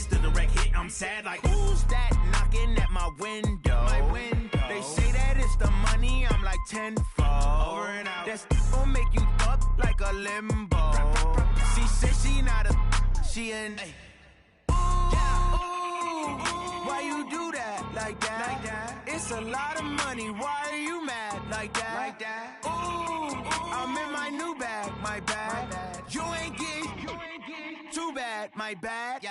missed a direct hit. I'm sad like, who's that knocking at my window? They say that it's the money, I'm like tenfold. Over and out. That's gon' make you up like a limbo. She said she not a, she an. Why you do that like that? It's a lot of money. Why are you mad like that? Ooh, I'm in my new bag, my bad. You ain't getting too bad, my bad.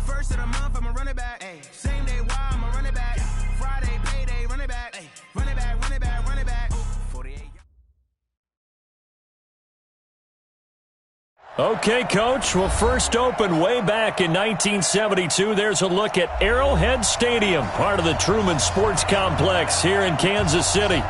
First of the month, I'ma run it back. Same day, why I'ma run it back. Friday, payday, run it back. Run it back, run it back, run it back. 48. Okay, Coach. Well, first opened way back in 1972. There's a look at Arrowhead Stadium, part of the Truman Sports Complex here in Kansas City.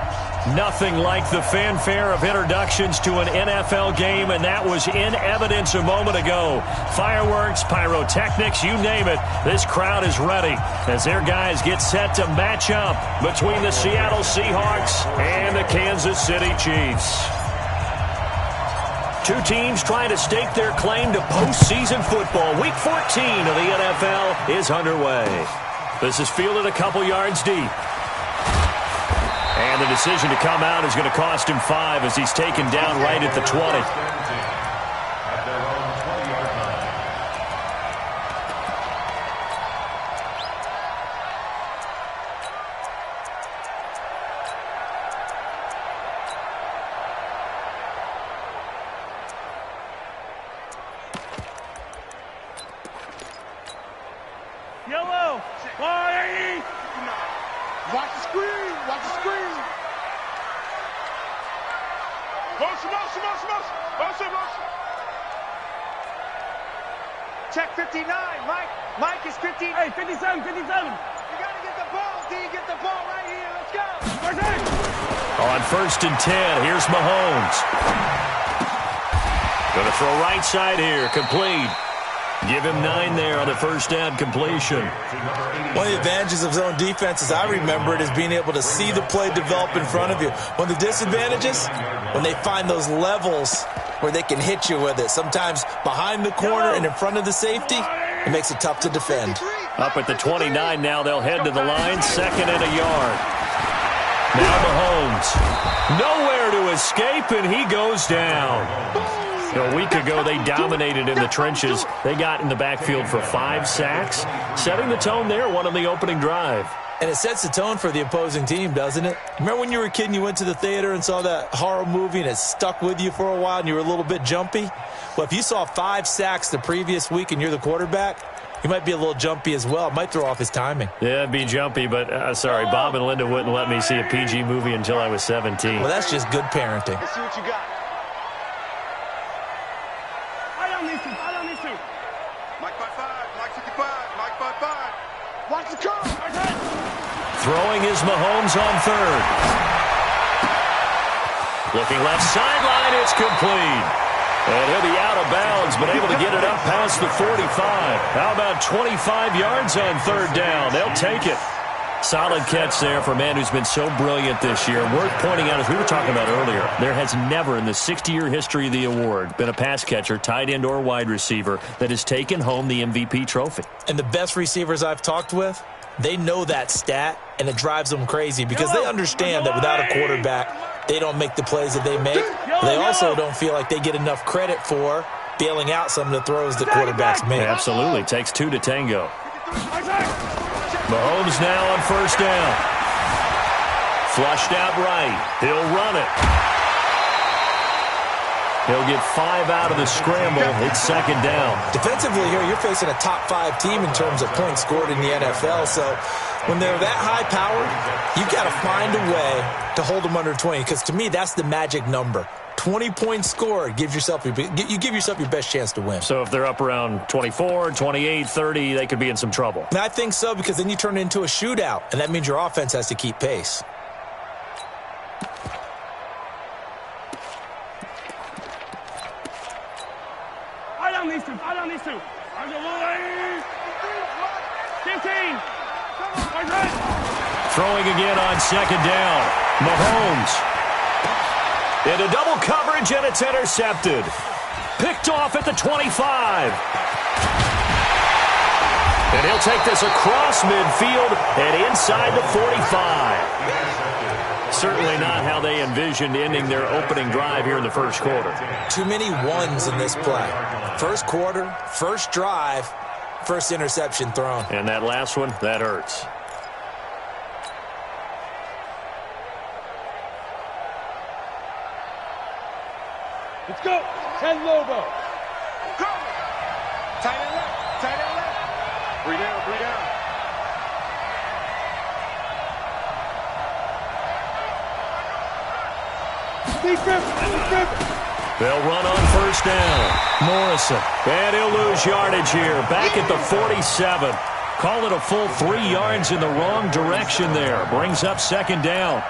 Nothing like the fanfare of introductions to an NFL game, and that was in evidence a moment ago. Fireworks, pyrotechnics, you name it. This crowd is ready as their guys get set to match up between the Seattle Seahawks and the Kansas City Chiefs. Two teams trying to stake their claim to postseason football. Week 14 of the NFL is underway. This is fielded a couple yards deep. And the decision to come out is going to cost him 5 as he's taken down right at the 20. Yellow, body! Watch the screen, watch the screen! Motion. Check 59, Mike is 15. Hey, 57. You gotta get the ball, D, get the ball right here, let's go! On 1st and 10, here's Mahomes. Gonna throw right side here, complete. Give him 9 there on the first down completion. One of the advantages of zone defense, as I remember it, is being able to see the play develop in front of you. One of the disadvantages, when they find those levels where they can hit you with it. Sometimes behind the corner and in front of the safety, it makes it tough to defend. Up at the 29 now, they'll head to the line, 2nd and a yard. Now Mahomes, nowhere to escape, and he goes down. A week ago, they dominated in the trenches. They got in the backfield for 5 sacks, setting the tone there, one on the opening drive. And it sets the tone for the opposing team, doesn't it? Remember when you were a kid and you went to the theater and saw that horror movie and it stuck with you for a while and you were a little bit jumpy? Well, if you saw 5 sacks the previous week and you're the quarterback, you might be a little jumpy as well. It might throw off his timing. Yeah, it'd be jumpy, but sorry, Bob and Linda wouldn't let me see a PG movie until I was 17. Well, that's just good parenting. Let's see what you got. Mike 5-5, Mike 55, Mike 5-5. Watch the curve. Throwing is Mahomes on 3rd. Looking left sideline, it's complete. And he'll be out of bounds, but able to get it up past the 45. How about 25 yards on 3rd down? They'll take it. Solid catch there for a man who's been so brilliant this year. Worth pointing out, as we were talking about earlier, there has never in the 60-year history of the award been a pass catcher, tight end, or wide receiver that has taken home the MVP trophy. And the best receivers I've talked with, they know that stat, and it drives them crazy because they understand that without a quarterback, they don't make the plays that they make. They also don't feel like they get enough credit for bailing out some of the throws that quarterbacks make. Absolutely. Takes 2 to tango. Mahomes now on 1st down. Flushed out right. He'll run it. He'll get 5 out of the scramble. It's 2nd down. Defensively here, you're facing a top 5 team in terms of points scored in the NFL. So when they're that high-powered, you've got to find a way to hold them under 20. Because to me, that's the magic number. 20 points scored, you give yourself your best chance to win. So if they're up around 24, 28, 30, they could be in some trouble. And I think so, because then you turn it into a shootout, and that means your offense has to keep pace. I don't need to. 15. Throwing again on 2nd down. Mahomes. Into double coverage, and it's intercepted. Picked off at the 25. And he'll take this across midfield and inside the 45. Certainly not how they envisioned ending their opening drive here in the first quarter. Too many ones in this play. First quarter, first drive, first interception thrown. And that last one, that hurts. Let's go. 10 Lobo. Go. Tight end left. Tight end left. Breathe down. Breathe down. They'll run on first down. Morrison. And he'll lose yardage here. Back at the 47. Call it a full 3 yards in the wrong direction there. Brings up second down.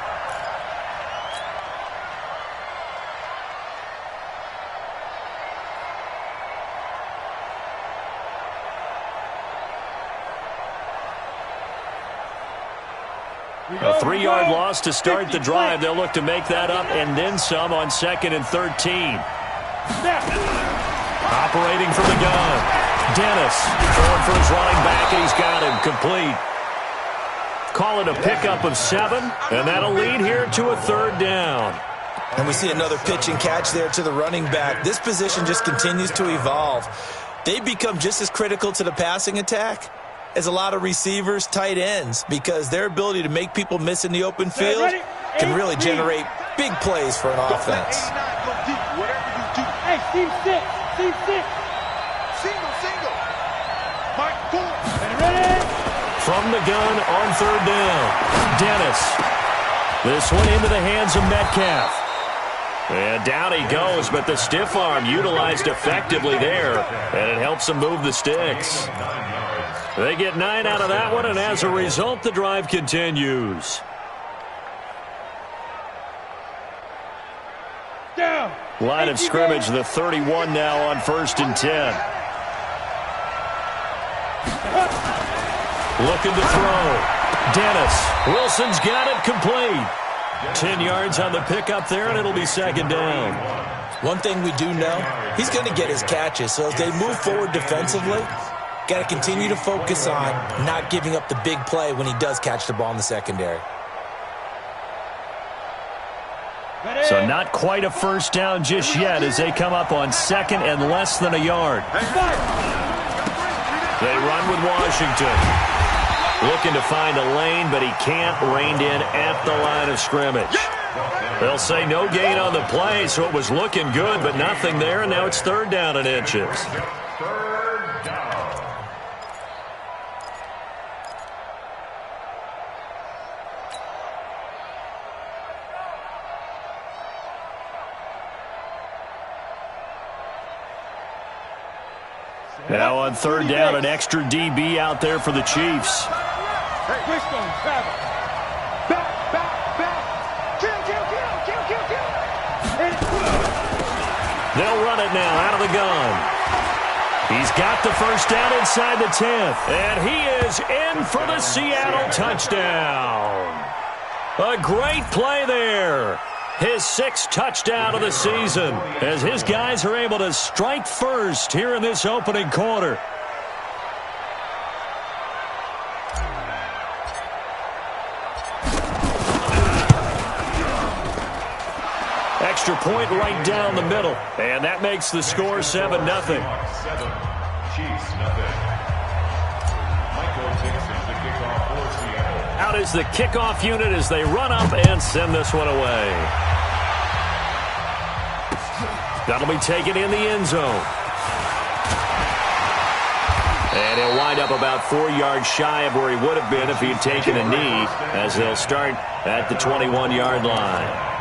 A 3-yard loss to start the drive. They'll look to make that up and then some on 2nd and 13. Operating from the gun. Dennis throwing for his running back, and he's got him complete. Call it a pickup of 7, and that'll lead here to a 3rd down. And we see another pitch and catch there to the running back. This position just continues to evolve. They become just as critical to the passing attack as a lot of receivers, tight ends, because their ability to make people miss in the open field can really generate big plays for an offense. Hey, team 6. Team 6. Single. Mike, pull. Ready? From the gun on 3rd down. Dennis. This one into the hands of Metcalf. And down he goes, but the stiff arm utilized effectively there, and it helps him move the sticks. They get 9 out of that one, and as a result, the drive continues. Down. Line of scrimmage, the 31 now on 1st and 10. Looking to throw. Dennis. Wilson's got it complete. 10 yards on the pickup there, and it'll be 2nd down. One thing we do know, he's going to get his catches. So as they move forward defensively, got to continue to focus on not giving up the big play when he does catch the ball in the secondary. So not quite a 1st down just yet as they come up on 2nd and less than a yard. They run with Washington. Looking to find a lane, but he can't. Reined in at the line of scrimmage. They'll say no gain on the play, so it was looking good, but nothing there, and now it's 3rd down and inches. Now on 3rd down, an extra DB out there for the Chiefs. Hey, Wishbone, travel. Back. Kill. They'll run it now out of the gun. He's got the 1st down inside the 10th. And he is in for the Seattle touchdown. A great play there. His 6th touchdown of the season as his guys are able to strike first here in this opening quarter. Extra point right down the middle, and that makes the score 7-0. Out is the kickoff unit as they run up and send this one away. That'll be taken in the end zone. And he'll wind up about 4 yards shy of where he would have been if he had taken a knee, as they'll start at the 21-yard line.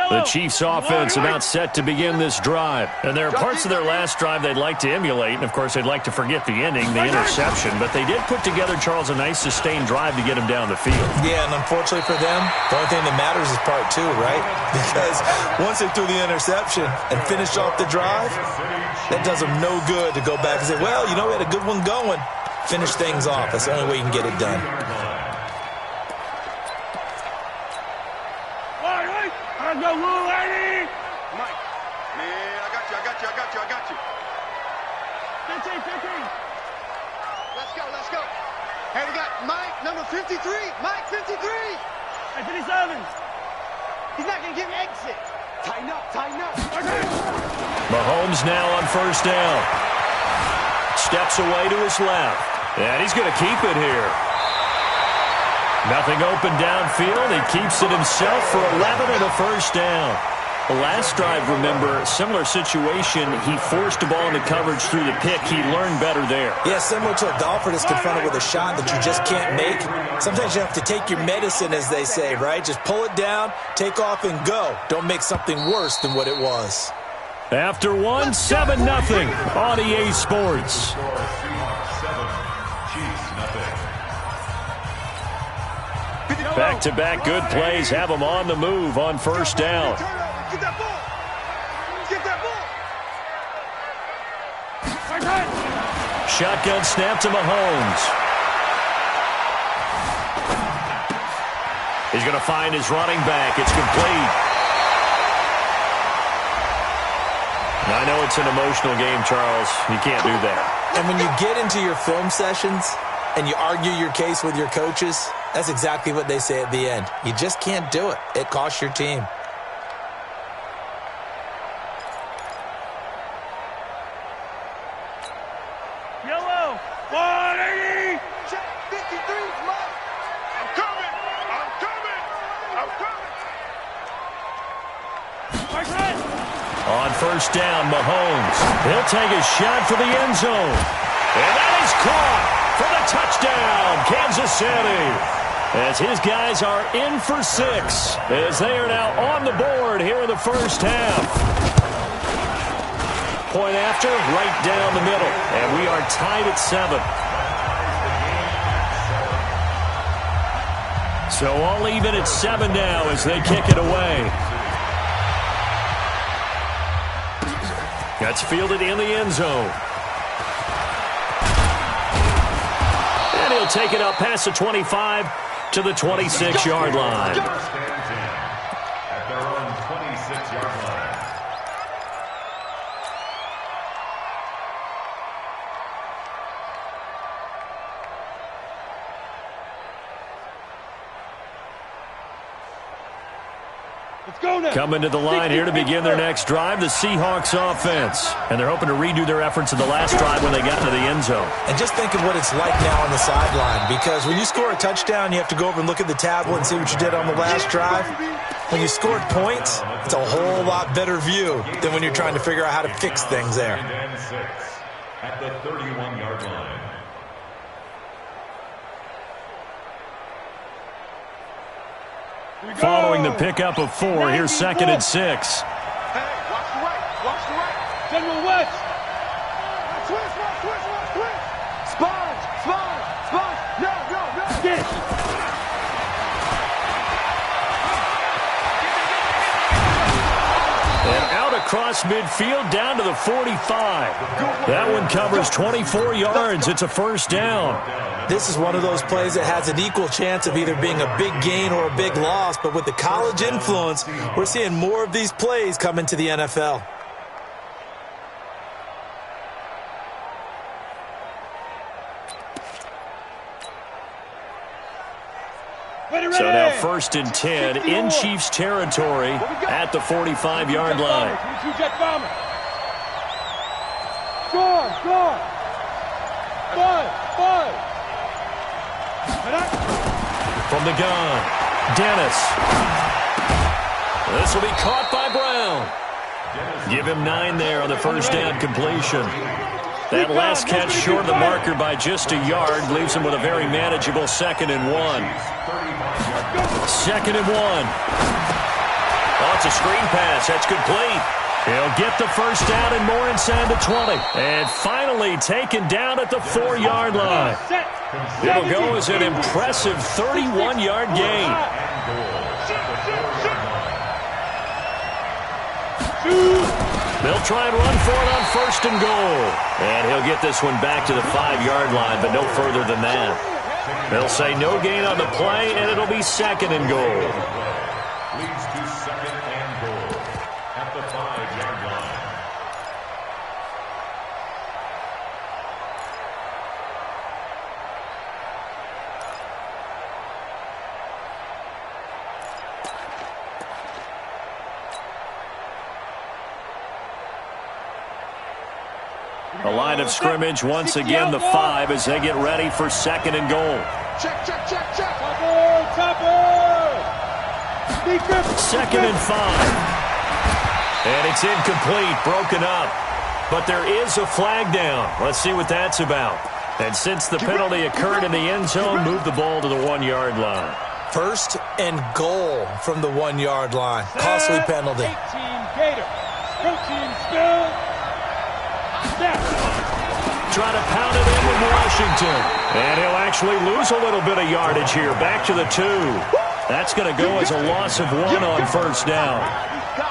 The Chiefs offense about set to begin this drive. And there are parts of their last drive they'd like to emulate. And, of course, they'd like to forget the ending, the interception. But they did put together, Charles, a nice sustained drive to get him down the field. Yeah, and unfortunately for them, the only thing that matters is part 2, right? Because once they threw the interception and finished off the drive, That does them no good to go back and say, well, you know, we had a good one going. Finish things off. That's the only way you can get it done. Let's go, Will, lady! Mike. Man, I got you. 15. Let's go. Hey, we got Mike, number 53. Mike, 53. Hey, 57. He's not going to give an exit. Tighten up. Mahomes now on first down. Steps away to his left. And he's going to keep it here. Nothing open downfield. He keeps it himself for 11 and a first down. The last drive, remember, similar situation. He forced the ball into coverage through the pick. He learned better there. Yeah, similar to a golfer that's confronted with a shot that you just can't make. Sometimes you have to take your medicine, as they say, right? Just pull it down, take off, and go. Don't make something worse than what it was. After 7-0 on EA Sports. Back-to-back good plays have him on the move on first down. Get that ball. Shotgun snap to Mahomes. He's going to find his running back. It's complete. I know it's an emotional game, Charles. You can't do that. And when you get into your film sessions and you argue your case with your coaches, that's exactly what they say at the end. You just can't do it. It costs your team. Yellow. 180. Check 53's Mike. I'm coming. On first down, Mahomes. He'll take a shot for the end zone. And that is caught for the touchdown, Kansas City. As his guys are in for 6, as they are now on the board here in the first half. Point after, right down the middle. And we are tied at 7. So all even at 7 now as they kick it away. That's fielded in the end zone. And he'll take it up past the 25 to the 26-yard line. At their own 26-yard line. Coming to the line here to begin their next drive, the Seahawks offense. And they're hoping to redo their efforts in the last drive when they got to the end zone. And just think of what it's like now on the sideline, because when you score a touchdown, you have to go over and look at the tablet and see what you did on the last drive. When you scored points, it's a whole lot better view than when you're trying to figure out how to fix things there. At the 31-yard line. Following the pickup of 4, here's 2nd and 6. Hey, watch the right. General West. Twist. Sponge. No. Get. And out across midfield down to the 45. That one covers 24 yards. It's a first down. This is one of those plays that has an equal chance of either being a big gain or a big loss, but with the college influence, we're seeing more of these plays come into the NFL. So now 1st and 10 in Chiefs territory at the 45-yard line. Score. 5. From the gun, Dennis. This will be caught by Brown. Give him 9 there on the first down completion. That last catch short of the marker by just a yard leaves him with a very manageable 2nd and 1. 2nd and 1. Oh, it's a screen pass. That's complete. He'll get the first down and more inside the 20. And finally taken down at the 4-yard line. It'll go as an impressive 31-yard gain. They'll try and run for it on 1st and goal. And he'll get this one back to the 5-yard line, but no further than that. They'll say no gain on the play, and it'll be 2nd and goal. Leads to 2nd and goal at the 5-yard line. The line of scrimmage once again the 5 as they get ready for 2nd and goal. Check, check, check, check. Second and 5. And it's incomplete, broken up. But there is a flag down. Let's see what that's about. And since the penalty occurred in the end zone, move the ball to the 1-yard line. 1st and goal from the 1-yard line. Costly penalty. 18 Gators. Protein spill. Try to pound it in with Washington. And he'll actually lose a little bit of yardage here. Back to the 2. That's going to go as a loss of 1 on 1st down.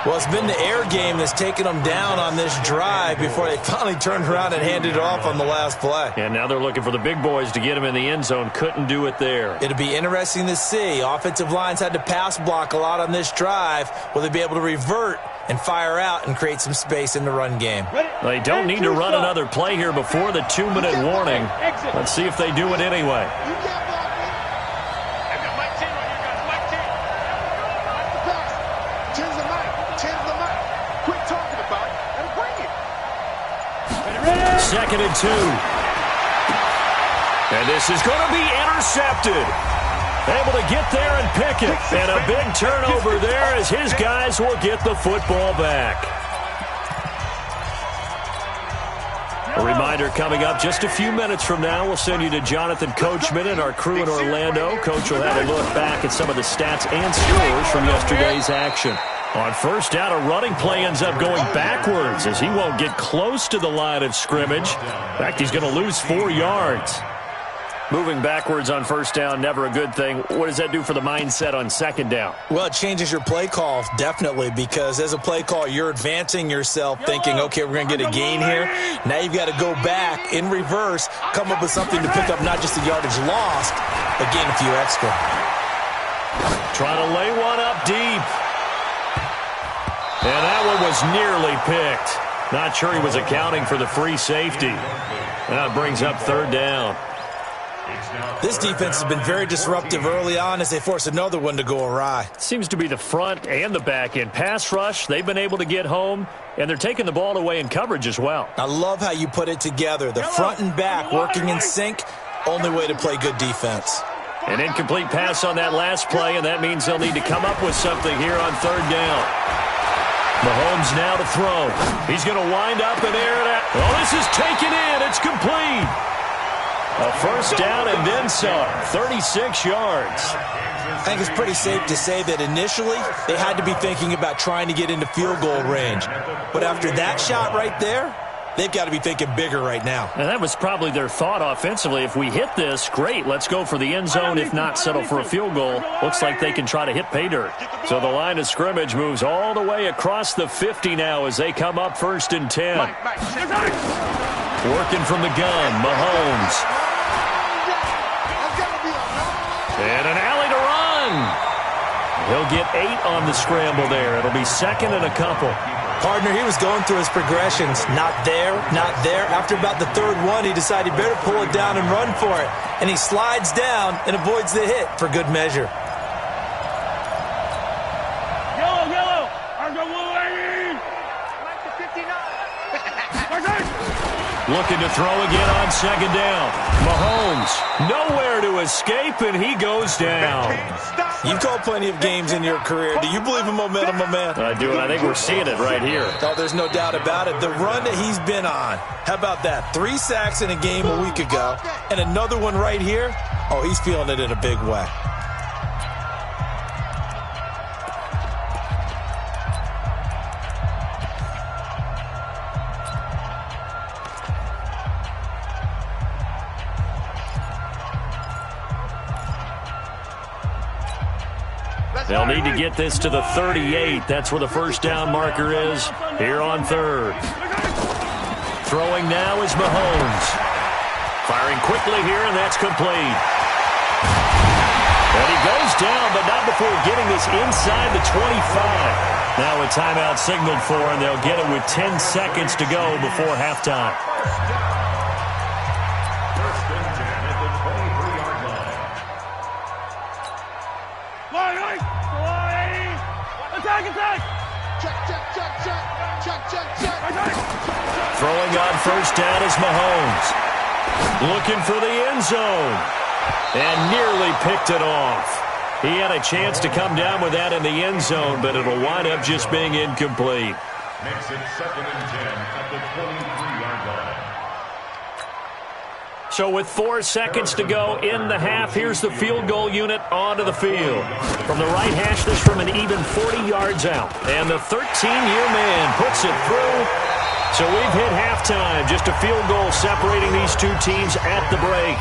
Well, it's been the air game that's taken them down on this drive before they finally turned around and handed it off on the last play. And now they're looking for the big boys to get him in the end zone. Couldn't do it there. It'll be interesting to see. Offensive lines had to pass block a lot on this drive. Will they be able to revert and fire out and create some space in the run game? They don't need to run another play here before the 2-minute warning. Let's see if they do it anyway. Second and 2. And this is going to be intercepted. Able to get there and pick it. And a big turnover there as his guys will get the football back. A reminder coming up just a few minutes from now. We'll send you to Jonathan Coachman and our crew in Orlando. Coach will have a look back at some of the stats and scores from yesterday's action. On 1st down, a running play ends up going backwards as he won't get close to the line of scrimmage. In fact, he's going to lose 4 yards. Moving backwards on 1st down, never a good thing. What does that do for the mindset on 2nd down? Well, it changes your play call, definitely, because as a play call, you're advancing yourself thinking, okay, we're going to get a gain here. Now you've got to go back in reverse, come up with something to pick up not just the yardage lost, but gain a few extra. Trying to lay one up deep. And that one was nearly picked. Not sure he was accounting for the free safety. That brings up 3rd down. This defense has been very disruptive early on as they force another one to go awry. Seems to be the front and the back end. Pass rush, they've been able to get home, and they're taking the ball away in coverage as well. I love how you put it together. The front and back working in sync, only way to play good defense. An incomplete pass on that last play, and that means they'll need to come up with something here on 3rd down. Mahomes now to throw. He's going to wind up and air it out. Oh, this is taken in. It's complete. A 1st down and then some. 36 yards. I think it's pretty safe to say that initially they had to be thinking about trying to get into field goal range. But after that shot right there, they've got to be thinking bigger right now. And that was probably their thought offensively. If we hit this, great, let's go for the end zone. If not, settle for a field goal. Looks like they can try to hit pay dirt. So the line of scrimmage moves all the way across the 50 now as they come up 1st and 10. Working from the gun, Mahomes. And an alley to run. He'll get 8 on the scramble there. It'll be 2nd and a couple. Partner, he was going through his progressions. Not there, not there. After about the 3rd one, he decided he better pull it down and run for it. And he slides down and avoids the hit for good measure. Yellow, yellow. Argo Wolverine. Like the 59. Looking to throw again on 2nd down. Mahomes, nowhere to escape, and he goes down. You've called plenty of games in your career. Do you believe in momentum, my man? I do, and I think we're seeing it right here. Oh, there's no doubt about it. The run that he's been on. How about that? 3 sacks in a game a week ago, and another one right here. Oh, he's feeling it in a big way. They'll need to get this to the 38. That's where the 1st down marker is. here on third. Throwing now is Mahomes. Firing quickly here, and that's complete. And he goes down, but not before getting this inside the 25. Now a timeout signaled for, and they'll get it with 10 seconds to go before halftime. First and 10 at the 23-yard line. Attack! Check. Throwing on first down is Mahomes. Looking for the end zone. And nearly picked it off. He had a chance to come down with that in the end zone, but it'll wind up just being incomplete. Makes it 2nd and 10 at the 23-yard line. So with 4 seconds to go in the half, here's the field goal unit onto the field. From the right hash, this from an even 40 yards out. And the 13-year man puts it through. So we've hit halftime. Just a field goal separating these two teams at the break.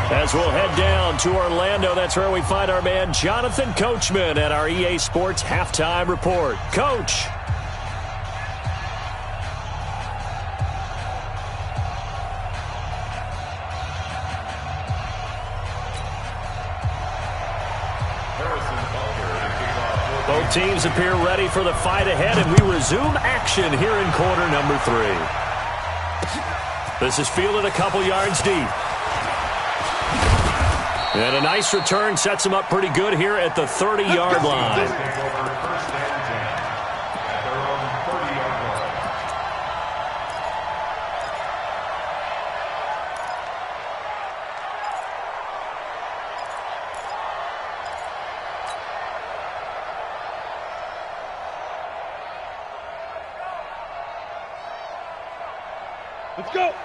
As we'll head down to Orlando, that's where we find our man Jonathan Coachman at our EA Sports Halftime Report. Coach. Both teams appear ready for the fight ahead, and we resume action here in quarter number 3. This is fielded a couple yards deep. And a nice return sets him up pretty good here at the 30-yard line.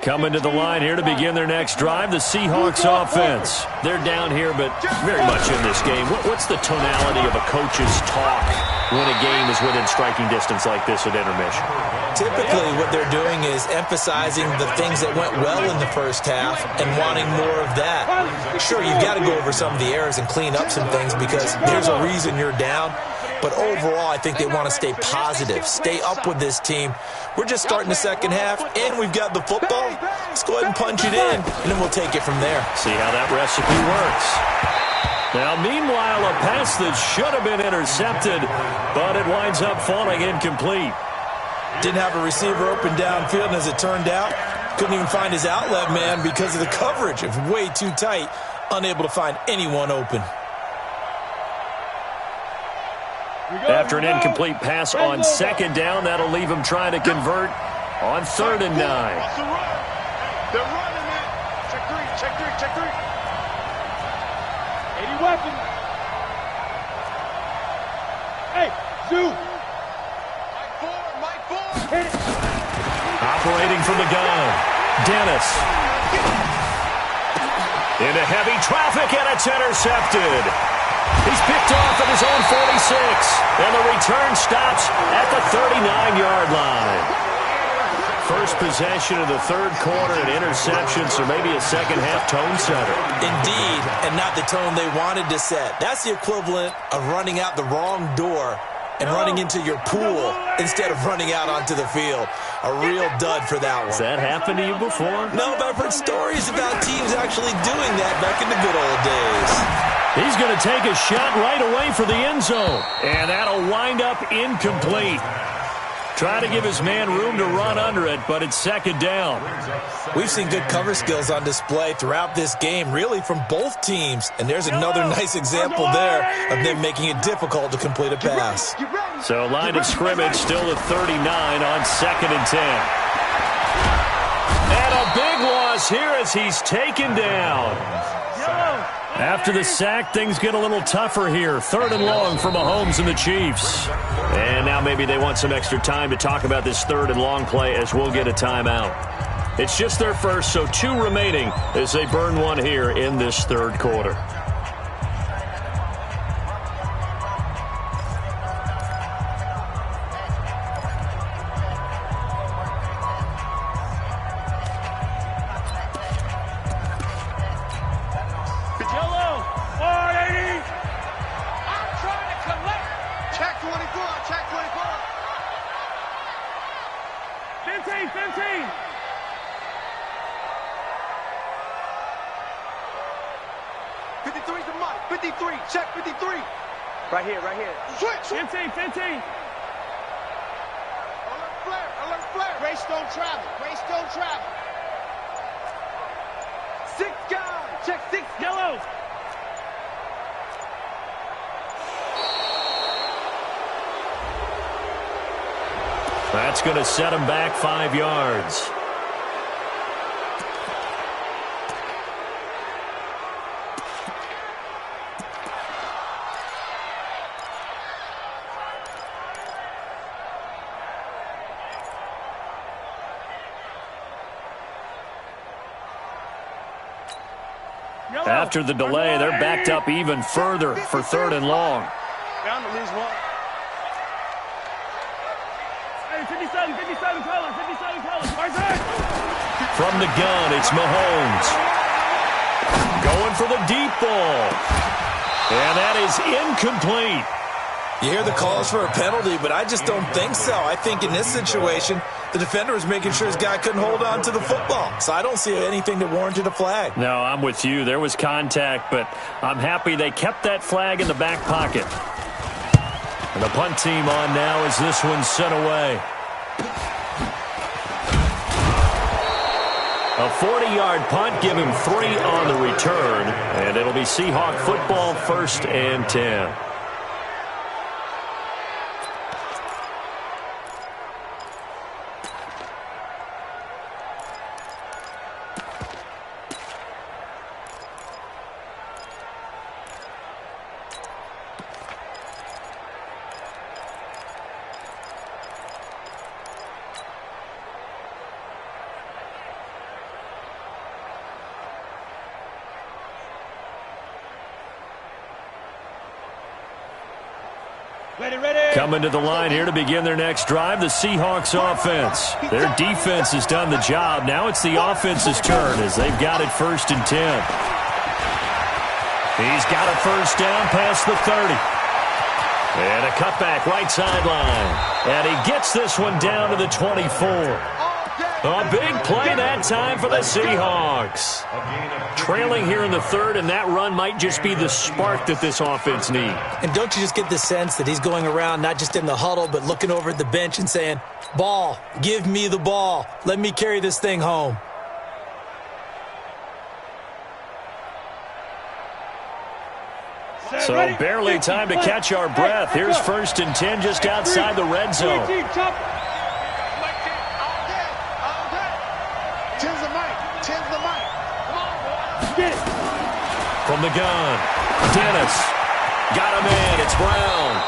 Coming to the line here to begin their next drive, the Seahawks offense. They're down here, but very much in this game. What's the tonality of a coach's talk when a game is within striking distance like this at intermission? Typically, what they're doing is emphasizing the things that went well in the first half and wanting more of that. Sure, you've got to go over some of the errors and clean up some things because there's a reason you're down. But overall, I think they want to stay positive, stay up with this team. We're just starting the second half, and we've got the football. Let's go ahead and punch it in, and then we'll take it from there. See how that recipe works. Now, meanwhile, a pass that should have been intercepted, but it winds up falling incomplete. Didn't have a receiver open downfield, and as it turned out, couldn't even find his outlet man because of the coverage. It was way too tight, unable to find anyone open. After an incomplete pass on second down, that'll leave him trying to convert on 3rd and 9. They're running, man. Check three. 80 weapon. Hey, Zoo. Mike 4. Hit it. Operating from the gun, Dennis. Into heavy traffic, and it's intercepted. He's picked off at his own 46, and the return stops at the 39-yard line. First possession of the third quarter, an interception, so maybe a second-half tone setter. Indeed, and not the tone they wanted to set. That's the equivalent of running out the wrong door and running into your pool instead of running out onto the field. A real dud for that one. Has that happened to you before? No, but I've heard stories about teams actually doing that back in the good old days. He's going to take a shot right away for the end zone, and that'll wind up incomplete. Try to give his man room to run under it, but it's second down. We've seen good cover skills on display throughout this game, really from both teams. And there's another nice example there of them making it difficult to complete a pass. So line of scrimmage still at 39 on 2nd and 10. And a big loss here as he's taken down. After the sack, things get a little tougher here. 3rd and long for Mahomes and the Chiefs. And now maybe they want some extra time to talk about this 3rd and long play as we'll get a timeout. It's just their first, so 2 remaining as they burn one here in this third quarter. 53's the Mike. 53. Check 53. Right here, right here. Switch. 15, 15. Alert flare, alert flare. Race don't travel, race don't travel. 6 guys. Check 6 yellows. That's going to set him back 5 yards. After the delay, they're backed up even further for 3rd and long. Down to lose 1. Hey, 57, 57 colors, 57 colors. From the gun, it's Mahomes. Going for the deep ball. And that is incomplete. You hear the calls for a penalty, but I just don't think so. I think in this situation, the defender was making sure his guy couldn't hold on to the football. So I don't see anything that warranted a flag. No, I'm with you. There was contact, but I'm happy they kept that flag in the back pocket. And the punt team on now as this one's sent away. A 40-yard punt, give him 3 on the return, and it'll be Seahawk football, 1st and 10. Coming to the line here to begin their next drive, the Seahawks offense. Their defense has done the job. Now it's the offense's turn as they've got it 1st and 10. He's got a 1st down past the 30. And a cutback right sideline. And he gets this one down to the 24. A big play that time for the Seahawks. Trailing here in the 3rd, and that run might just be the spark that this offense needs. And don't you just get the sense that he's going around not just in the huddle, but looking over at the bench and saying, ball, give me the ball. Let me carry this thing home. So barely time to catch our breath. Here's 1st and 10 just outside the red zone. From the gun, Dennis. Got him in. It's Brown.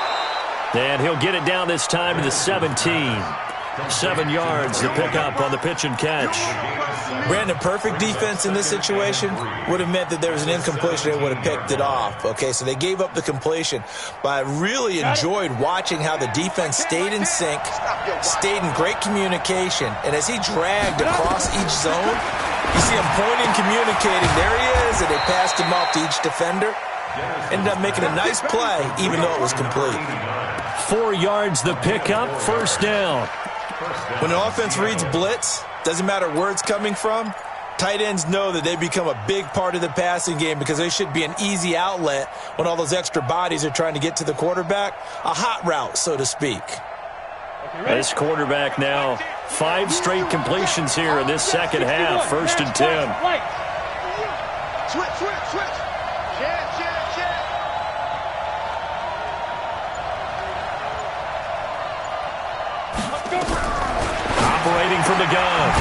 And he'll get it down this time to the 17. 7 yards to pick up on the pitch and catch. Brandon, perfect defense in this situation would have meant that there was an incompletion and would have picked it off. Okay, so they gave up the completion. But I really enjoyed watching how the defense stayed in sync, stayed in great communication. And as he dragged across each zone, you see him pointing, communicating. There he is, and they passed him off to each defender. Ended up making a nice play, even though it was complete. 4 yards the pickup, 1st down. When an offense reads blitz, doesn't matter where it's coming from, tight ends know that they become a big part of the passing game because they should be an easy outlet when all those extra bodies are trying to get to the quarterback. A hot route, so to speak. This quarterback now, 5 straight completions here in this second half, 1st and 10. Switch. Check. Operating from the gun.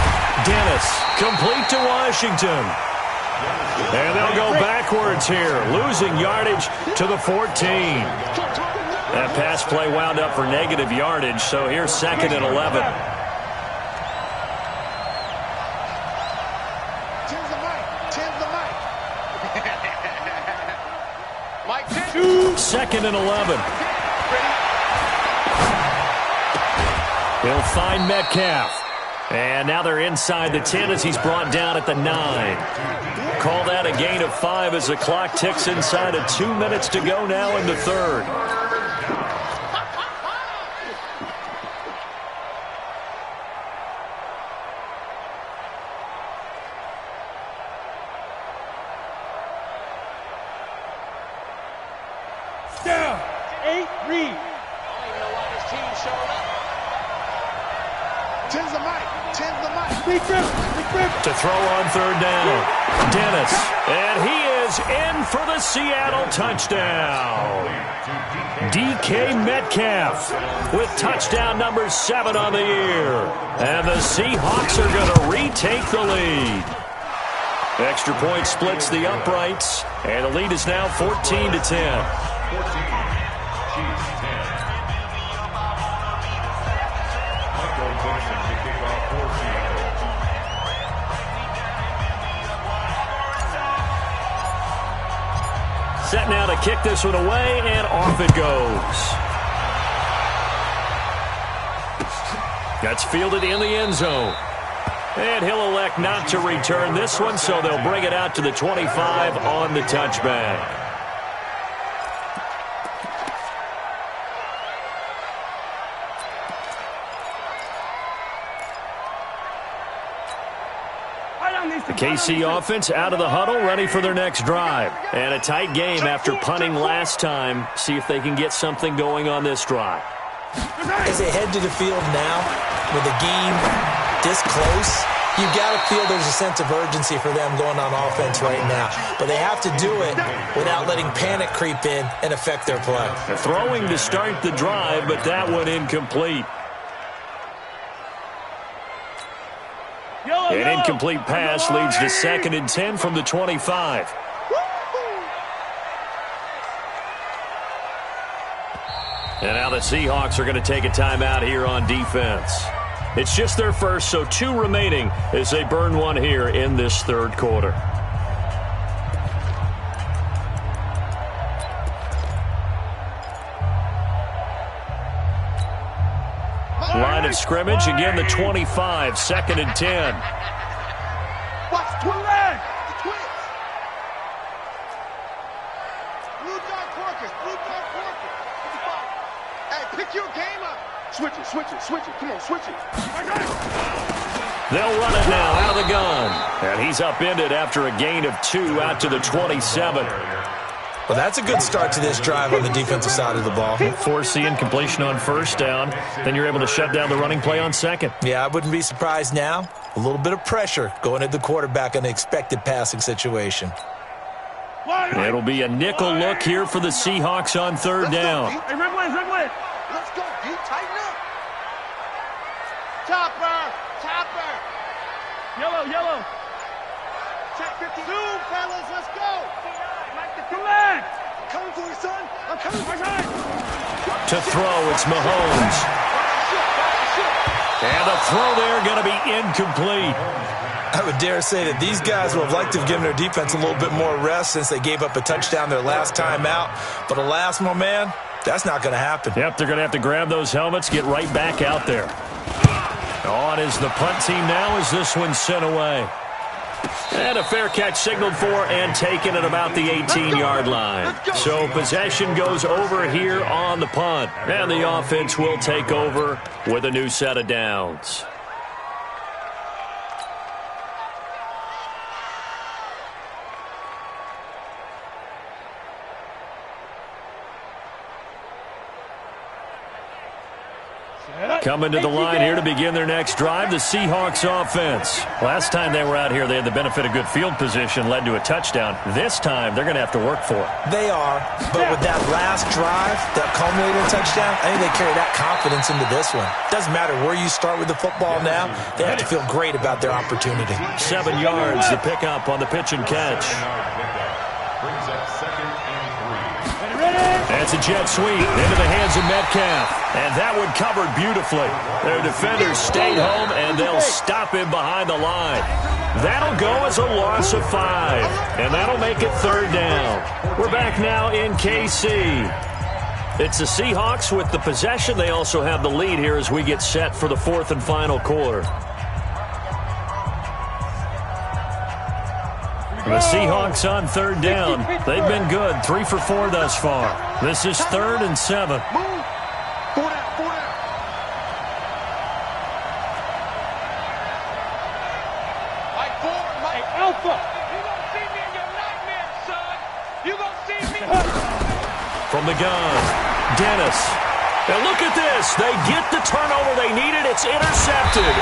Dennis, complete to Washington. And they'll go backwards here, losing yardage to the 14. That pass play wound up for negative yardage, so here's 2nd and 11. Tim's the mic. Mike 2nd and 11. He'll find Metcalf. And now they're inside the 10 as he's brought down at the 9. Call that a gain of 5 as the clock ticks inside of 2 minutes to go now in the 3rd. 8, read. I don't even know why this team showed up. 10's the mic. 10's the mic. Big grip. To throw on third down. Dennis. And he is in for the Seattle touchdown. DK Metcalf with touchdown number 7 on the year. And the Seahawks are going to retake the lead. Extra point splits the uprights. And the lead is now 14-10. 14. Chiefs 10. Michael Vincent to kick off for Seattle. Set now to kick this one away, and off it goes. That's fielded in the end zone. And he'll elect not to return this one, so they'll bring it out to the 25 on the touchback. The KC offense out of the huddle, ready for their next drive. And a tight game after punting last time. See if they can get something going on this drive. As they head to the field now, with the game this close, you've got to feel there's a sense of urgency for them going on offense right now. But they have to do it without letting panic creep in and affect their play. They're throwing to start the drive, but that one incomplete. An incomplete pass leads to 2nd and 10 from the 25. And now the Seahawks are going to take a timeout here on defense. It's just their first, so 2 remaining as they burn one here in this third quarter. Line of scrimmage, again the 25, 2nd and 10. Watch, twin leg. The twins. Blue dog Porkers. Hey, pick your game up. Switch it. Come on, switch it. They'll run it now out of the gun. And he's upended after a gain of 2 out to the 27. Well, that's a good start to this drive on the defensive side of the ball. Force the incompletion on first down. Then you're able to shut down the running play on second. Yeah, I wouldn't be surprised now. A little bit of pressure going at the quarterback on the expected passing situation. It'll be a nickel look here for the Seahawks on third down. Hey, red one. Let's go, D. Tighten up. Chopper. Yellow. Check 52, fellas. Let's go. Come back. I'm coming for you, son. I'm coming for you. To throw, it's Mahomes. And the throw there going to be incomplete. I would dare say that these guys would have liked to have given their defense a little bit more rest since they gave up a touchdown their last time out. But alas, my man, that's not going to happen. Yep, they're going to have to grab those helmets, get right back out there. On is the punt team now as this one's sent away. And a fair catch signaled for and taken at about the 18-yard line. So possession goes over here on the punt. And the offense will take over with a new set of downs. Coming to the line here to begin their next drive, the Seahawks offense. Last time they were out here, they had the benefit of good field position, led to a touchdown. This time, they're going to have to work for it. They are, but with that last drive, that culminating touchdown, I think they carry that confidence into this one. Doesn't matter where you start with the football now, they have to feel great about their opportunity. 7 yards, the pickup on the pitch and catch. Brings up 2nd and 3. That's a jet sweep into the hands of Metcalf. And that one covered beautifully. Their defenders stayed home, and they'll stop him behind the line. That'll go as a loss of 5. And that'll make it third down. We're back now in KC. It's the Seahawks with the possession. They also have the lead here as we get set for the 4th and final quarter. The Seahawks on third down. They've been good. 3 for 4 thus far. This is 3rd and 7. Move. 4 down. Mike 4, Mike Alpha. You gonna see me in your nightmares, son. You gonna see me. From the gun, Dennis. And look at this. They get the turnover they needed. It's intercepted.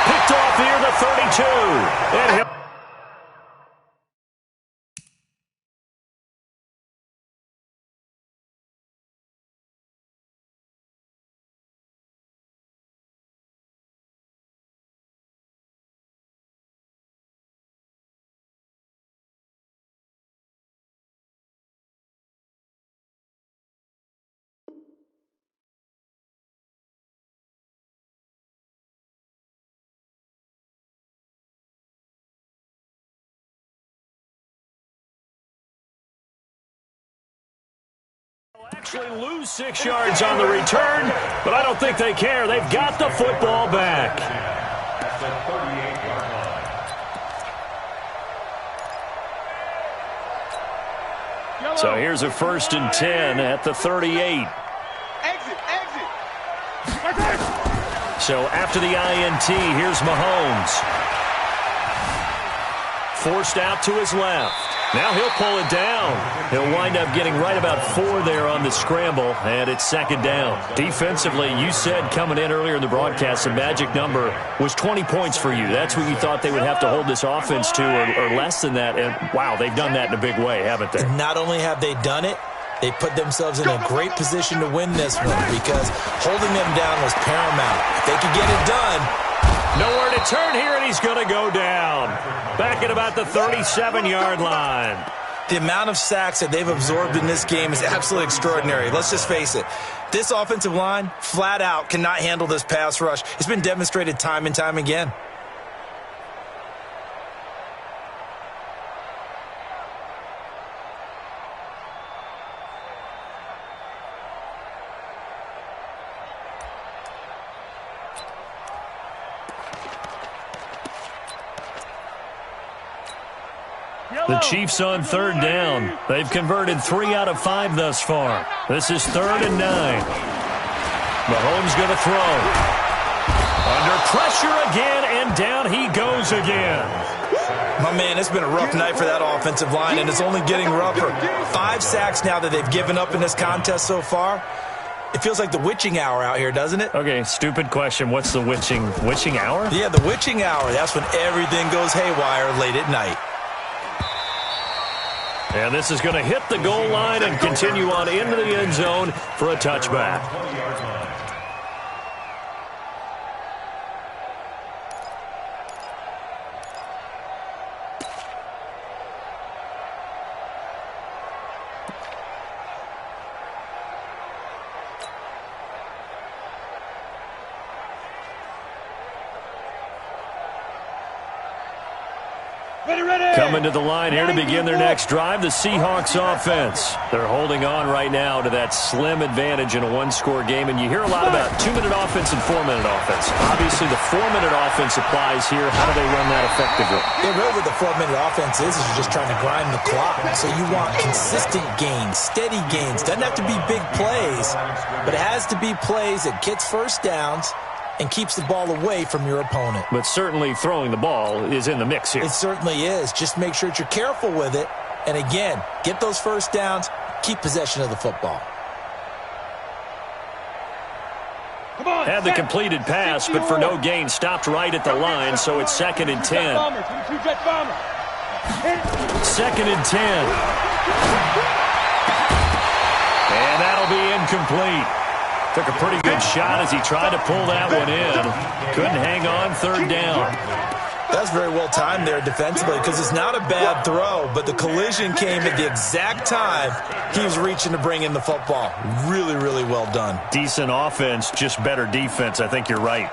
Picked off near the 32. And he'll actually lose 6 yards on the return, but I don't think they care. They've got the football back. At the 38-yard line. So here's a 1st and 10 at the 38. Exit. So after the INT, here's Mahomes. Forced out to his left. Now he'll pull it down. He'll wind up getting right about 4 there on the scramble, and it's 2nd down. Defensively, you said coming in earlier in the broadcast, the magic number was 20 points for you. That's what you thought they would have to hold this offense to, or less than that. And, wow, they've done that in a big way, haven't they? Not only have they done it, they put themselves in a great position to win this one because holding them down was paramount. If they could get it done. Nowhere to turn here, and he's going to go down. Back at about the 37-yard line. The amount of sacks that they've absorbed in this game is absolutely extraordinary. Let's just face it. This offensive line, flat out, cannot handle this pass rush. It's been demonstrated time and time again. The Chiefs on 3rd down. They've converted 3 out of 5 thus far. This is 3rd and 9. Mahomes going to throw. Under pressure again, and down he goes again. My man, it's been a rough night for that offensive line, and it's only getting rougher. 5 sacks now that they've given up in this contest so far. It feels like the witching hour out here, doesn't it? Okay, stupid question. What's the witching hour? Yeah, the witching hour. That's when everything goes haywire late at night. And this is going to hit the goal line and continue on into the end zone for a touchback. Coming to the line here to begin their next drive, the Seahawks offense. They're holding on right now to that slim advantage in a one-score game, and you hear a lot about 2-minute offense and 4-minute offense. Obviously, the 4-minute offense applies here. How do they run that effectively? Yeah, really what the 4-minute offense is you're just trying to grind the clock. So you want consistent gains, steady gains. Doesn't have to be big plays, but it has to be plays that gets first downs and keeps the ball away from your opponent. But certainly throwing the ball is in the mix here. It certainly is. Just make sure that you're careful with it. And again, get those first downs, keep possession of the football. Had the completed pass, but for no gain, stopped right at the line, so it's 2nd and 10. 2nd and 10. And that'll be incomplete. Took a pretty good shot as he tried to pull that one in. Couldn't hang on 3rd down. That's very well timed there defensively because it's not a bad throw, but the collision came at the exact time he was reaching to bring in the football. Really, really well done. Decent offense, just better defense. I think you're right.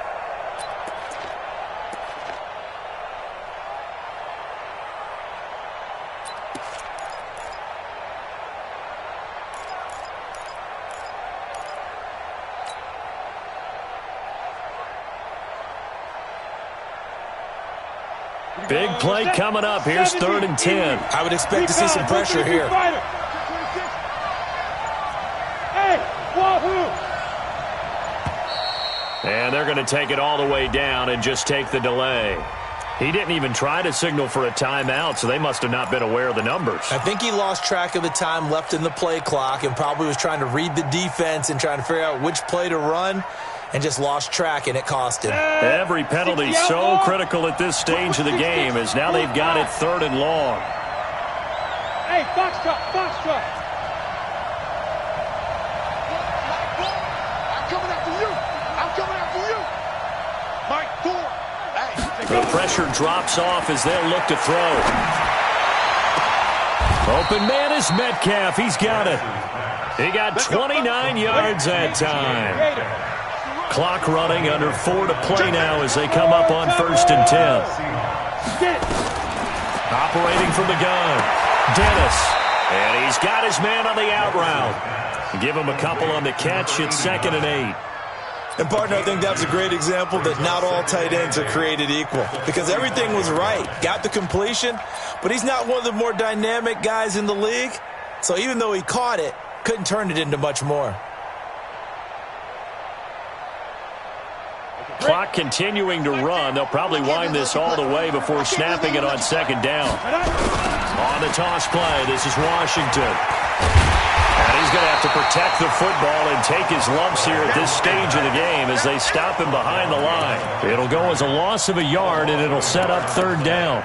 Big play coming up. Here's 3rd and 10. I would expect to see some pressure here. And they're going to take it all the way down and just take the delay. He didn't even try to signal for a timeout, so they must have not been aware of the numbers. I think he lost track of the time left in the play clock and probably was trying to read the defense and trying to figure out which play to run and just lost track, and it cost him. Every penalty so critical at this stage of the game as now they've got it 3rd and long. Hey, box truck, box truck. I'm coming after you. I'm coming after you. Mike, 4. The pressure drops off as they'll look to throw. Open man is Metcalf. He's got it. He got 29 yards that time. Clock running, under 4 to play now as they come up on 1st and 10. Operating from the gun, Dennis. And he's got his man on the out route. Give him a couple on the catch. It's 2nd and 8. And, partner, I think that was a great example that not all tight ends are created equal because everything was right. Got the completion, but he's not one of the more dynamic guys in the league. So even though he caught it, couldn't turn it into much more. Clock continuing to run. They'll probably wind this all the way before snapping it on 2nd down. On the toss play, this is Washington. And he's going to have to protect the football and take his lumps here at this stage of the game as they stop him behind the line. It'll go as a loss of a yard, and it'll set up 3rd down.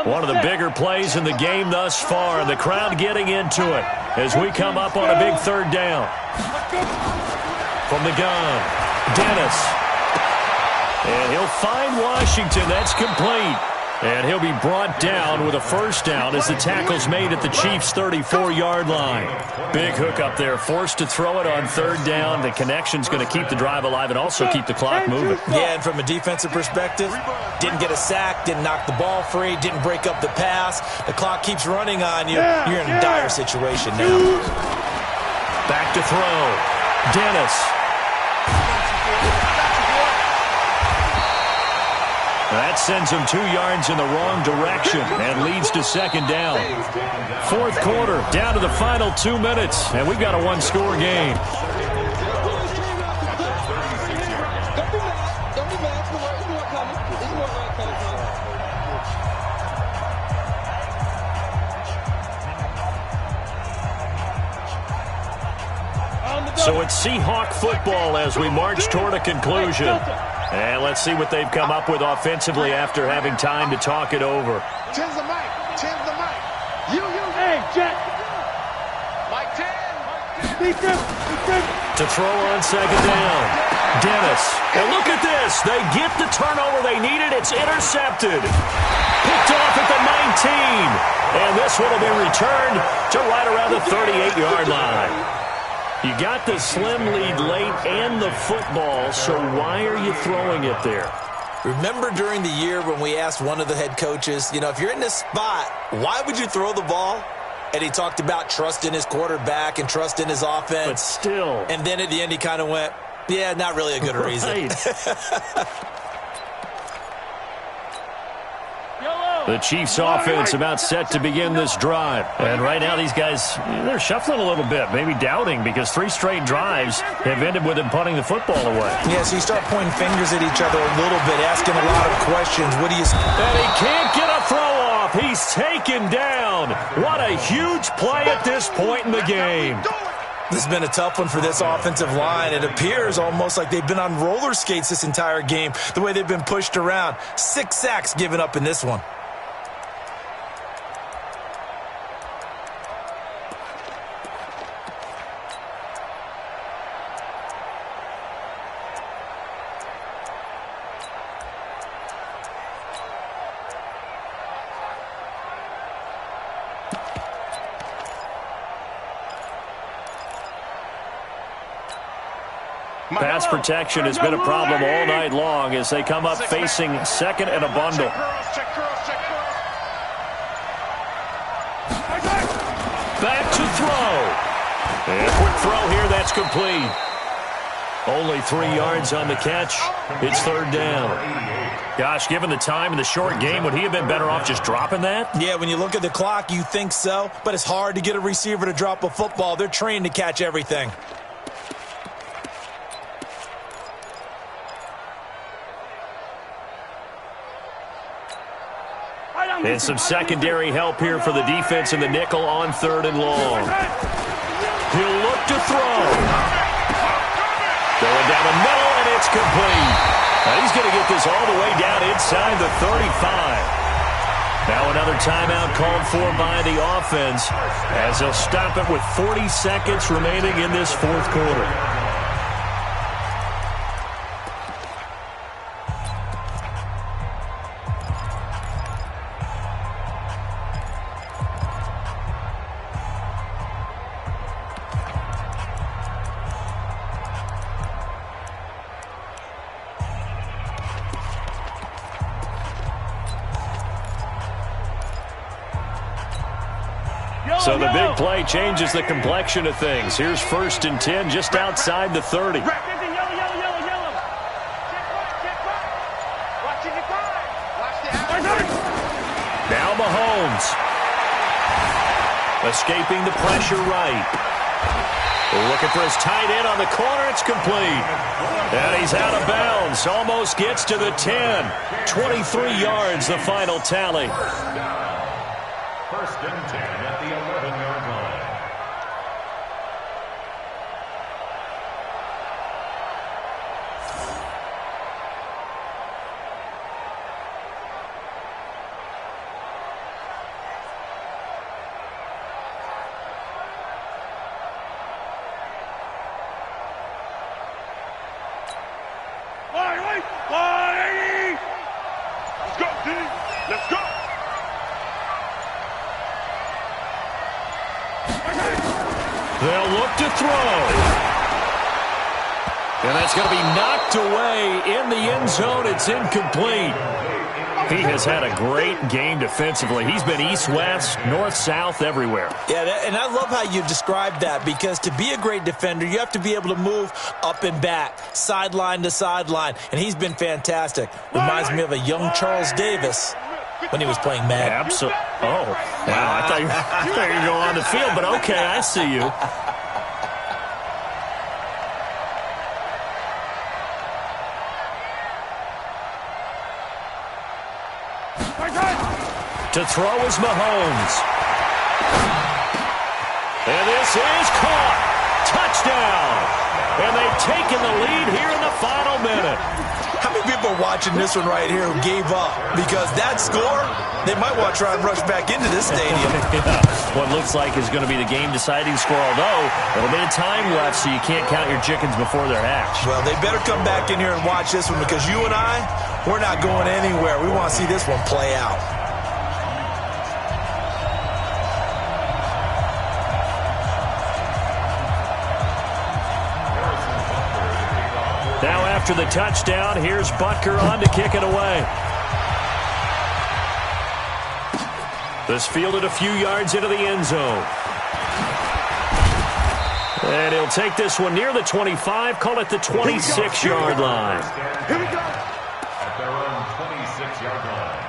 One of the bigger plays in the game thus far, and the crowd getting into it as we come up on a big 3rd down. From the gun, Dennis. And he'll find Washington. That's complete. And he'll be brought down with a 1st down as the tackle's made at the Chiefs' 34-yard line. Big hook up there, forced to throw it on 3rd down. The connection's going to keep the drive alive and also keep the clock moving. Yeah, and from a defensive perspective, didn't get a sack, didn't knock the ball free, didn't break up the pass. The clock keeps running on you. You're in a dire situation now. Back to throw. Dennis. That sends him 2 yards in the wrong direction and leads to 2nd down. 4th quarter, down to the final 2 minutes, and we've got a 1-score game. So it's Seahawk football as we march toward a conclusion. And let's see what they've come up with offensively after having time to talk it over. 10's the mic. 10's the mic. You. Hey, Jack. Mike 10. To throw on 2nd down. Dennis. And look at this. They get the turnover they needed. It's intercepted. Picked off at the 19. And this one will be returned to right around the 38-yard line. You got the slim lead late and the football, so why are you throwing it there? Remember during the year when we asked one of the head coaches, if you're in this spot, why would you throw the ball? And he talked about trust in his quarterback and trust in his offense. But still. And then at the end he kind of went, yeah, not really a good reason. The Chiefs offense about set to begin this drive. And right now these guys, they're shuffling a little bit, maybe doubting, because 3 straight drives have ended with them punting the football away. Yeah, so you start pointing fingers at each other a little bit, asking a lot of questions. What do you... And he can't get a throw off. He's taken down. What a huge play at this point in the game. This has been a tough one for this offensive line. It appears almost like they've been on roller skates this entire game, the way they've been pushed around. 6 sacks given up in this one. Pass protection has been a problem all night long as they come up facing 2nd and a bundle. Back to throw. And a quick throw here, that's complete. Only 3 yards on the catch. It's third down. Gosh, given the time and the short game, would he have been better off just dropping that? Yeah, when you look at the clock, you think so, but it's hard to get a receiver to drop a football. They're trained to catch everything. And some secondary help here for the defense in the nickel on 3rd and long. He'll look to throw. Going down the middle, and it's complete. Now he's going to get this all the way down inside the 35. Now another timeout called for by the offense as they'll stop it with 40 seconds remaining in this 4th quarter. So the big play changes the complexion of things. Here's 1st and 10 just outside the 30. Now Mahomes. Escaping the pressure right. Looking for his tight end on the corner. It's complete. And he's out of bounds. Almost gets to the 10. 23 yards, the final tally. 1st and 10 at the 11-yard line. let's go, D. Let's go. They'll look to throw. And that's going to be knocked away in the end zone. It's incomplete. He has had a great game defensively. He's been east-west, north-south, everywhere. Yeah, and I love how you described that, because to be a great defender, you have to be able to move up and back, sideline to sideline, and he's been fantastic. Reminds me of a young Charles Davis when he was playing Madden. Absolutely. Oh, wow. I thought you were going to go on the field, but okay, I see you. To throw is Mahomes. And this is caught. Touchdown. And they've taken the lead here in the final minute. How many people are watching this one right here who gave up? Because that score, they might want to try and rush back into this stadium. Yeah. What looks like is going to be the game-deciding score, although a little bit of time left, so you can't count your chickens before they're hatched. Well, they better come back in here and watch this one, because you and I, we're not going anywhere. We want to see this one play out. Now after the touchdown, here's Butker on to kick it away. This fielded a few yards into the end zone. And he'll take this one near the 25, call it the 26-yard line. Here we go. At their own 26-yard line.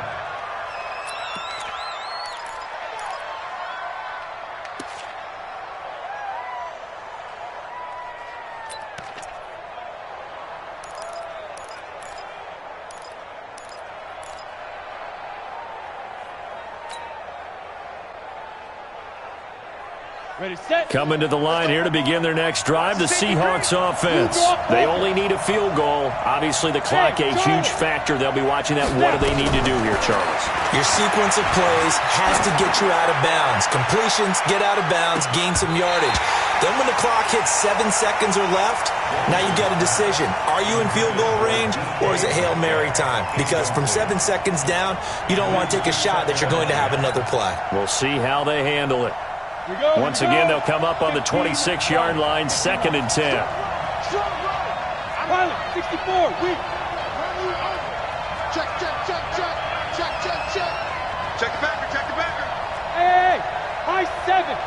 Ready, set. Coming to the line here to begin their next drive, the Seahawks offense. They only need a field goal. Obviously, the clock a huge factor. They'll be watching that. What do they need to do here, Charles? Your sequence of plays has to get you out of bounds. Completions, get out of bounds, gain some yardage. Then when the clock hits 7 seconds or left, now you get a decision. Are you in field goal range, or is it Hail Mary time? Because from 7 seconds down, you don't want to take a shot that you're going to have another play. We'll see how they handle it. Once again, they'll come up on the 26-yard line, 2nd and 10. Pilot, 64, weak. Check, check, check, check. Check, check, check. Check the backer, check the backer. Hey, high 7.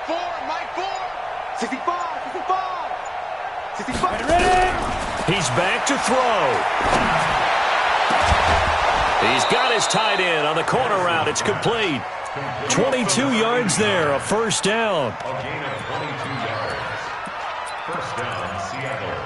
Mike 4. 65, 65. 65. Ready? He's back to throw. He's got his tight end on the corner route. It's complete. 22 yards there, a first down. A gain of 22 yards. First down, Seattle.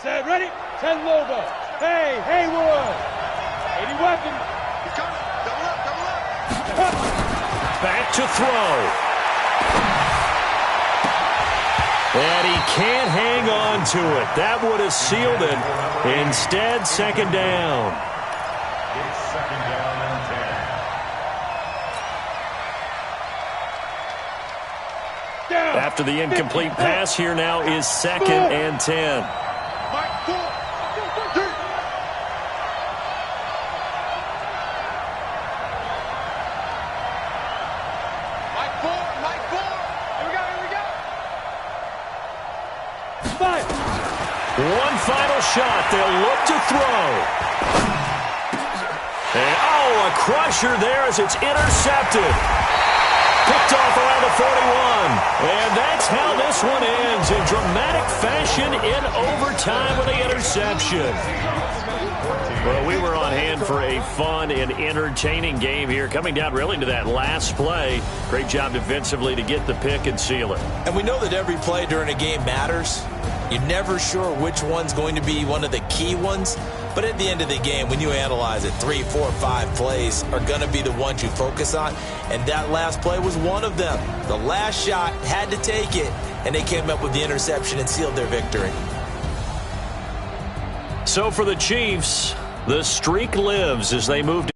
Set, ready? 10 Loba. Hey, Haywood. 80 weapon. He's coming. Double up. Back to throw. And he can't hang on to it. That would have sealed it. Instead, second down. It's second down and 10. Down. After the incomplete pass, here now is second and 10. Mike 4. Mike 4. Here we go. Five. One final shot. They'll look to throw. And, a crusher there as it's intercepted. Picked off around the 41. And that's how this one ends in dramatic fashion in overtime with the interception. Well, we were on hand for a fun and entertaining game here, coming down really to that last play. Great job defensively to get the pick and seal it. And we know that every play during a game matters. You're never sure which one's going to be one of the key ones. But at the end of the game, when you analyze it, 3, 4, 5 plays are going to be the ones you focus on. And that last play was one of them. The last shot had to take it, and they came up with the interception and sealed their victory. So for the Chiefs, the streak lives as they move to